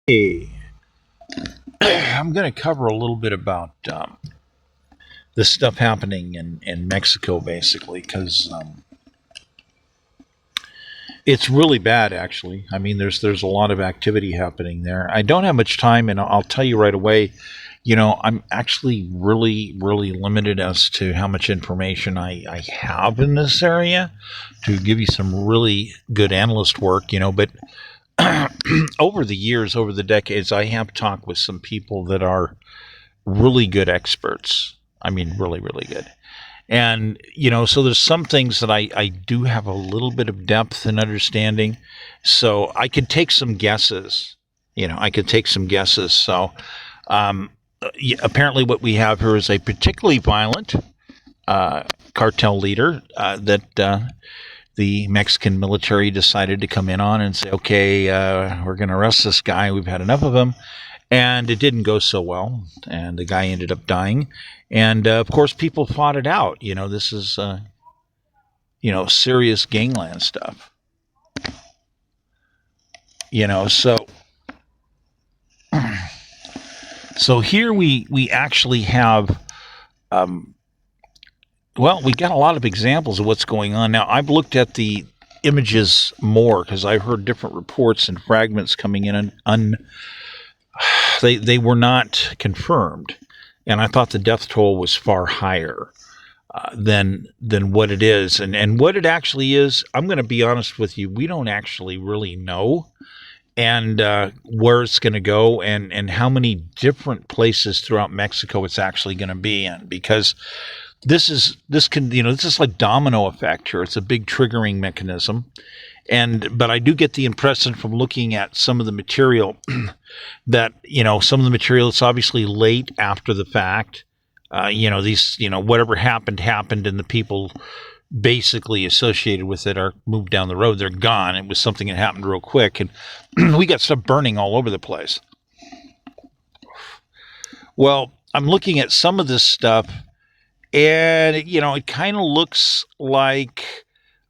Hey, I'm going to cover a little bit about this stuff happening in Mexico, basically, because it's really bad. Actually, I mean, there's a lot of activity happening there. I don't have much time, and I'll tell you right away. I'm actually really limited as to how much information I have in this area to give you some really good analyst work. But over the years, over the decades, I have talked with some people that are really good experts. I mean, really good. And, so there's some things that I do have a little bit of depth and understanding. So I could take some guesses. I could take some guesses. So apparently, what we have here is a particularly violent cartel leader that the Mexican military decided to come in on and say, okay, we're going to arrest this guy. We've had enough of him. And it didn't go so well, and the guy ended up dying. And of course, people fought it out. This is serious gangland stuff. So here we actually have. We got a lot of examples of what's going on now. I've looked at the images more because I've heard different reports and fragments coming in they were not confirmed, and I thought the death toll was far higher than what it is, and what it actually is. I'm going to be honest with you. We don't actually really know, and where it's going to go, and how many different places throughout Mexico it's actually going to be in, because this is like domino effect here. It's a big triggering mechanism. But I do get the impression from looking at some of the material that, some of the material is obviously late after the fact. Whatever happened, and the people basically associated with it are moved down the road. They're gone. It was something that happened real quick. And we got stuff burning all over the place. Well, I'm looking at some of this stuff, and, it kind of looks like...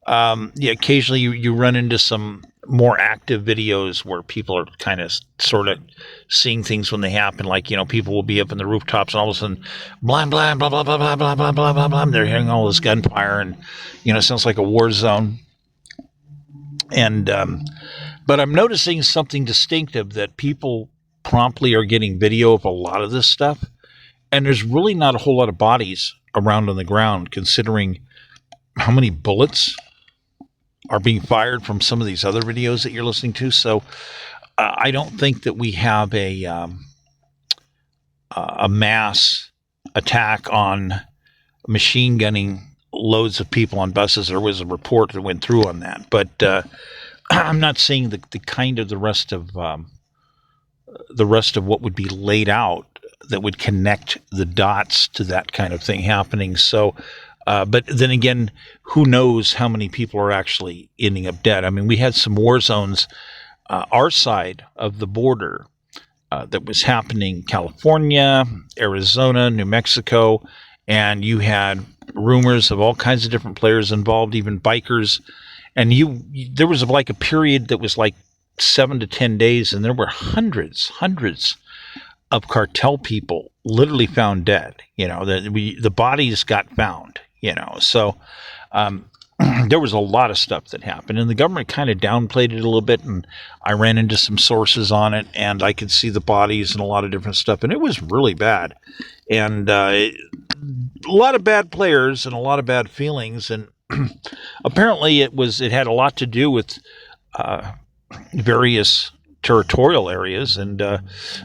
occasionally you run into some more active videos where people are kind of sort of seeing things when they happen. Like, people will be up in the rooftops and all of a sudden, blah, blah, blah, blah, blah, blah, blah, blah, blah, blah, blah. They're hearing all this gunfire and, it sounds like a war zone. And, but I'm noticing something distinctive, that people promptly are getting video of a lot of this stuff. And there's really not a whole lot of bodies around on the ground, considering how many bullets are being fired from some of these other videos that you're listening to. So I don't think that we have a mass attack on machine gunning loads of people on buses. There was a report that went through on that, but I'm not seeing the kind of the rest of what would be laid out that would connect the dots to that kind of thing happening. So but then again, who knows how many people are actually ending up dead? I mean, we had some war zones our side of the border that was happening: California, Arizona, New Mexico, and you had rumors of all kinds of different players involved, even bikers. And there was like a period that was like 7 to 10 days, and there were hundreds of cartel people literally found dead. The bodies got found. So there was a lot of stuff that happened, and the government kind of downplayed it a little bit, and I ran into some sources on it, and I could see the bodies and a lot of different stuff, and it was really bad. And a lot of bad players and a lot of bad feelings, and apparently it had a lot to do with various territorial areas, and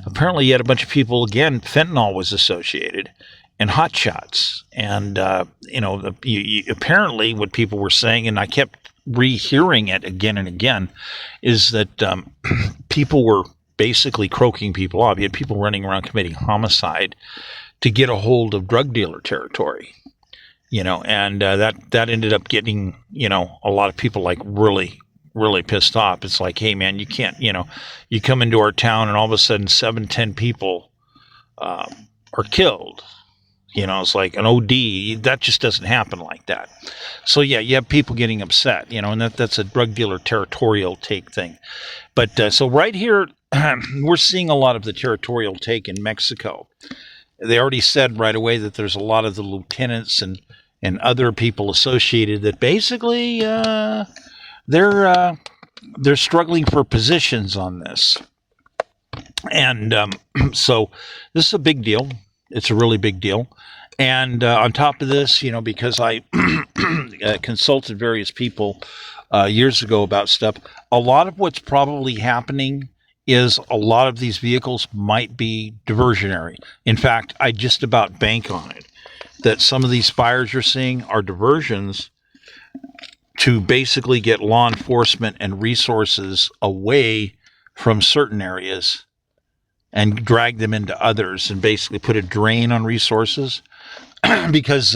apparently you had a bunch of people. Again, fentanyl was associated, and hot shots. And, apparently what people were saying, and I kept rehearing it again and again, is that people were basically croaking people off. You had people running around committing homicide to get a hold of drug dealer territory, and that ended up getting, a lot of people like really pissed off. It's like, hey, man, you can't, you come into our town and all of a sudden 7-10 people are killed. It's like an OD. That just doesn't happen like that. So yeah, you have people getting upset, and that's a drug dealer territorial take thing. But so right here we're seeing a lot of the territorial take in Mexico. They already said right away that there's a lot of the lieutenants and other people associated that basically they're struggling for positions on this. And so this is a big deal. It's a really big deal. And on top of this, because I consulted various people years ago about stuff, a lot of what's probably happening is a lot of these vehicles might be diversionary. In fact, I just about bank on it that some of these fires you're seeing are diversions to basically get law enforcement and resources away from certain areas and drag them into others and basically put a drain on resources because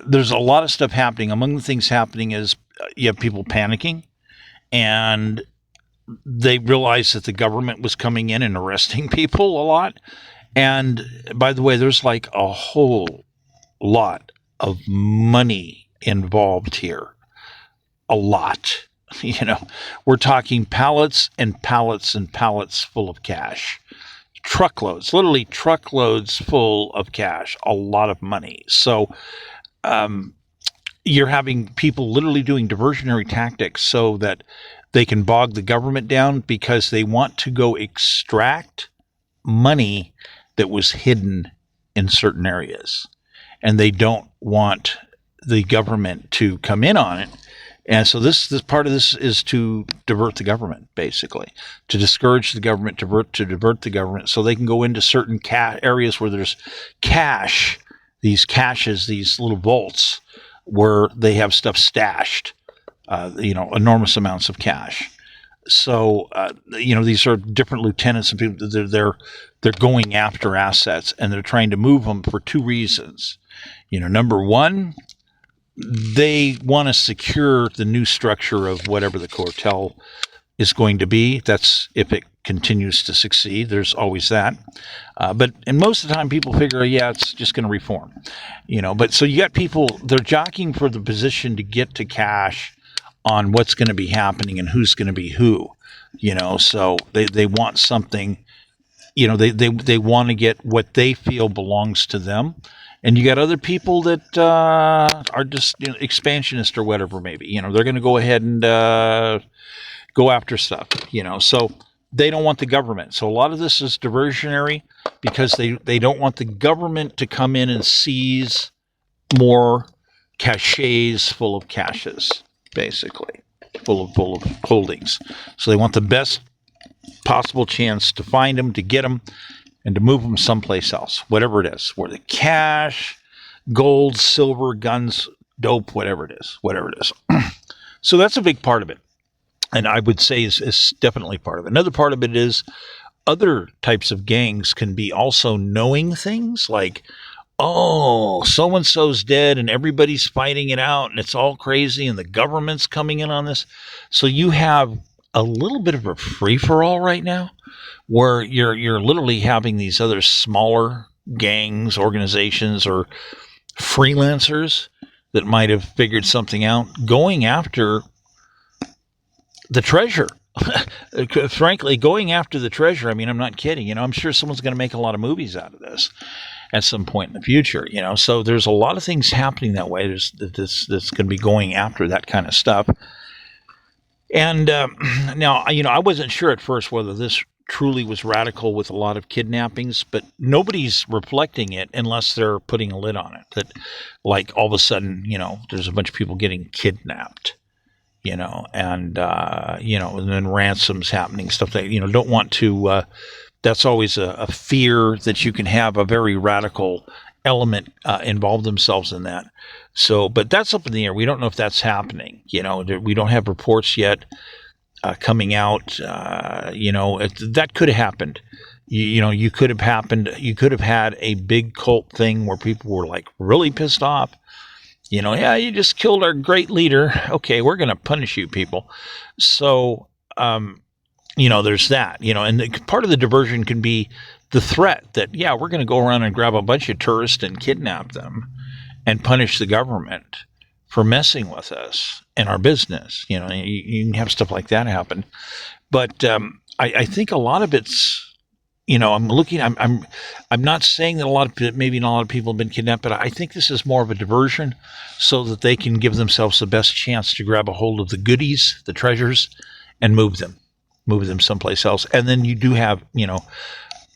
there's a lot of stuff happening. Among the things happening is you have people panicking, and they realized that the government was coming in and arresting people a lot. And by the way, there's like a whole lot of money involved here. A lot. We're talking pallets and pallets and pallets full of cash. Truckloads, literally truckloads full of cash. A lot of money. So you're having people literally doing diversionary tactics so that they can bog the government down because they want to go extract money that was hidden in certain areas. And they don't want the government to come in on it. And so this part of this is to divert the government, basically, to discourage the government, to divert the government so they can go into certain areas where there's cash, these caches, these little vaults where they have stuff stashed, enormous amounts of cash. So, these are different lieutenants and people. They're going after assets, and they're trying to move them for two reasons. Number one, they want to secure the new structure of whatever the cartel is going to be. That's if it continues to succeed. There's always that. And most of the time people figure, it's just going to reform. But so you got people, they're jockeying for the position to get to cash on what's going to be happening and who's going to be who. So they want something, they want to get what they feel belongs to them. And you got other people that are just expansionist or whatever, maybe. They're going to go ahead and go after stuff, So they don't want the government. So a lot of this is diversionary because they don't want the government to come in and seize more caches full of caches, basically, full of holdings. So they want the best possible chance to find them, to get them, and to move them someplace else, whatever it is, where the cash, gold, silver, guns, dope, whatever it is. So that's a big part of it. And I would say is definitely part of it. Another part of it is other types of gangs can be also knowing things like, oh, so-and-so's dead and everybody's fighting it out and it's all crazy and the government's coming in on this. So you have a little bit of a free-for-all right now, where you're literally having these other smaller gangs, organizations, or freelancers that might have figured something out going after the treasure. Frankly, going after the treasure. I mean, I'm not kidding. I'm sure someone's going to make a lot of movies out of this at some point in the future. So there's a lot of things happening that way. That's going to be going after that kind of stuff. And now, I wasn't sure at first whether this truly was radical with a lot of kidnappings, but nobody's reflecting it unless they're putting a lid on it. That, like, all of a sudden, there's a bunch of people getting kidnapped, and then ransoms happening, stuff that, don't want to, that's always a fear that you can have a very radical element involve themselves in that. So, but that's up in the air. We don't know if that's happening. We don't have reports yet coming out. That could have happened. You could have happened. You could have had a big cult thing where people were like really pissed off. You just killed our great leader. Okay, we're going to punish you people. So, there's that. And part of the diversion can be the threat that, we're going to go around and grab a bunch of tourists and kidnap them and punish the government for messing with us and our business. You can have stuff like that happen. But I think a lot of it's, I'm looking. I'm not saying that maybe not a lot of people have been kidnapped, but I think this is more of a diversion, so that they can give themselves the best chance to grab a hold of the goodies, the treasures, and move them someplace else. And then you do have,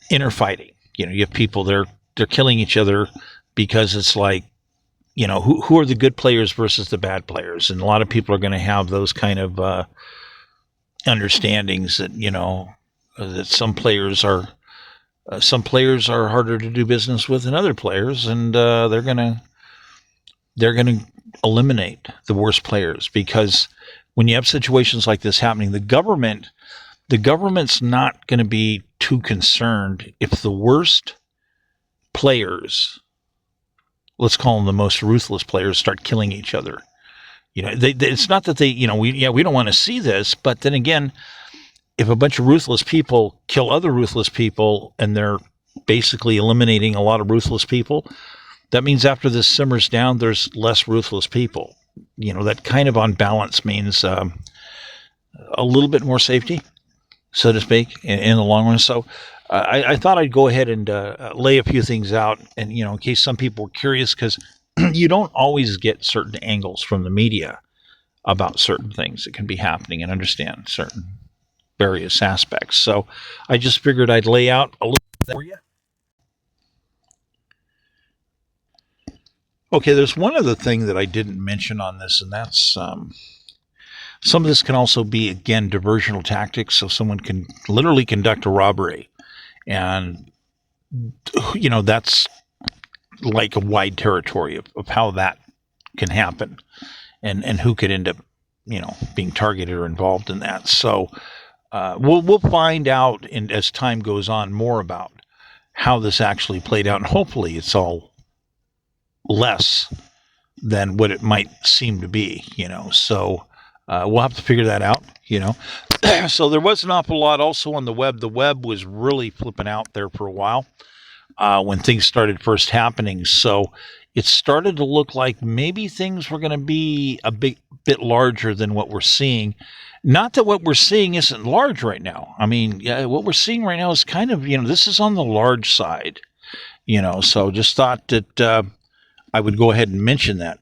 inner fighting. You have people they're killing each other because it's like, who are the good players versus the bad players, and a lot of people are going to have those kind of understandings that that some players are harder to do business with than other players, and they're gonna eliminate the worst players, because when you have situations like this happening, the government's not going to be too concerned if the worst players, let's call them the most ruthless players, start killing each other. It's not that we don't want to see this, but then again, if a bunch of ruthless people kill other ruthless people and they're basically eliminating a lot of ruthless people, that means after this simmers down, there's less ruthless people. That kind of on balance means a little bit more safety, so to speak, in the long run. So I thought I'd go ahead and lay a few things out, and in case some people were curious, because you don't always get certain angles from the media about certain things that can be happening, and understand certain various aspects. So I just figured I'd lay out a little bit for you. Okay, there's one other thing that I didn't mention on this, and that's some of this can also be, again, diversional tactics. So someone can literally conduct a robbery, and that's like a wide territory of how that can happen, and who could end up being targeted or involved in that. So we'll find out as time goes on more about how this actually played out, and hopefully it's all less than what it might seem to be. So we'll have to figure that out. So there was an awful lot also on the web. The web was really flipping out there for a while when things started first happening. So it started to look like maybe things were going to be a bit larger than what we're seeing. Not that what we're seeing isn't large right now. I mean, what we're seeing right now is kind of, this is on the large side. So just thought that I would go ahead and mention that.